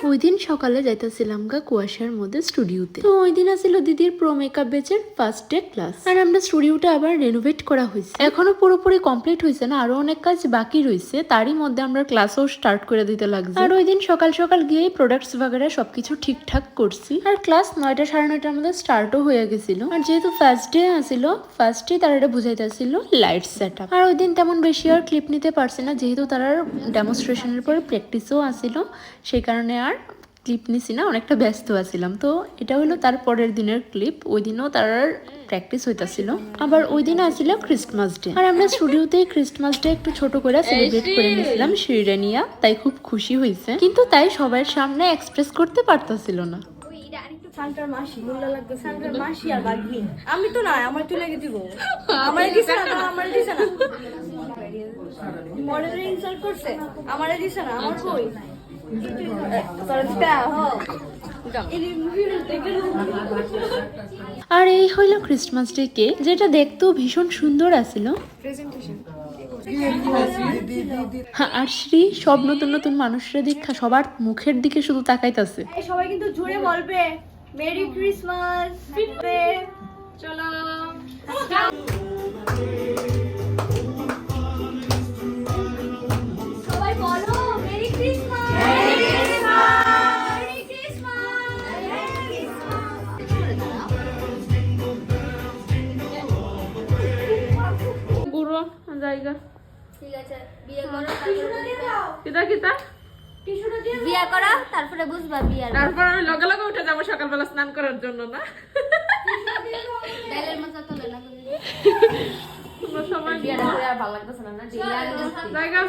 ওই দিন সকালে যাইতেছিলাম গা কুয়াশার মধ্যে স্টুডিওতে। তো ওই দিন আসছিল দিদির প্রো মেকআপ ব্যাচের ফার্স্ট ডে ক্লাস। আর আমরা স্টুডিওটা আবার রেনোভেট করা হয়েছে, এখনো পুরোপুরি কমপ্লিট হয়েছে না, আরো অনেক কাজ বাকি রয়েছে। তারই মধ্যে আমরা ক্লাসও স্টার্ট করে দিতে লাগছে। আর ওই দিন সকাল সকাল গিয়ে প্রোডাক্টস বাগেরা সবকিছু ঠিকঠাক করছি। আর ক্লাস 9টা 9:30টার মধ্যে স্টার্টও হয়ে গেছিল। আর যেহেতু ফার্স্ট ডে আসছিল, ফার্স্টে তারা এটা বুঝাইতেছিল লাইট সেট আপ। আর ওই দিন তেমন বেশি আর ক্লিপ নিতে পারছে না, যেহেতু তারা ডেমনস্ট্রেশনের পরে প্র্যাকটিসও আসছিল, সেই কারণে আর ক্লিপ নিছি না, অনেকটা ব্যস্ত আছিলাম। তো এটা হলো তার পরের দিনের ক্লিপ। ওই দিনও তার প্র্যাকটিস হইতাছিল। আবার ওই দিন আসছিল ক্রিসমাস ডে, আর আমরা স্টুডিওতেই ক্রিসমাস ডে একটু ছোট করে সেলিব্রেট করে নিয়েছিলাম শিরিনিয়া, তাই খুব খুশি হয়েছে। কিন্তু তাই সবার সামনে এক্সপ্রেস করতে পারতাছিল না। সান্টার মাসি মুল্লা লাগবে, সান্টার মাসি আর বাগনি। আমি তো না, আমার তুই লেগে দিব। আমারে দিছ না, আমারে দিছ না। মডেল ইনসাল্ট করছে, আমারে দিছ না, আমার কই? আর এই হইল ক্রিসমাস ডে কেক, যেটা দেখতেও ভীষণ সুন্দর আছিল। আর শ্রী সব নতুন নতুন মানুষের দেখা সবার মুখের দিকে শুধু তাকাইতাছে। সবাই কিন্তু জোরে বলবে মেরি ক্রিসমাস। চলো সবাই বলো merry Christmas. Merry Christmas, merry Christmas, merry Christmas. পুরো জায়গা ঠিক আছে, বিয়ে করো তারপরে কিতা কিতা বিয়ে করা তারপরে বুঝবা বিয়ে। তারপর আমি লগে লগে উঠে যাবো সকালবেলা স্নান করার জন্য না। ডাইলের মজা তোলে না সবাই বিয়েটা করে আর ভালো লাগতেছে না, জায়গা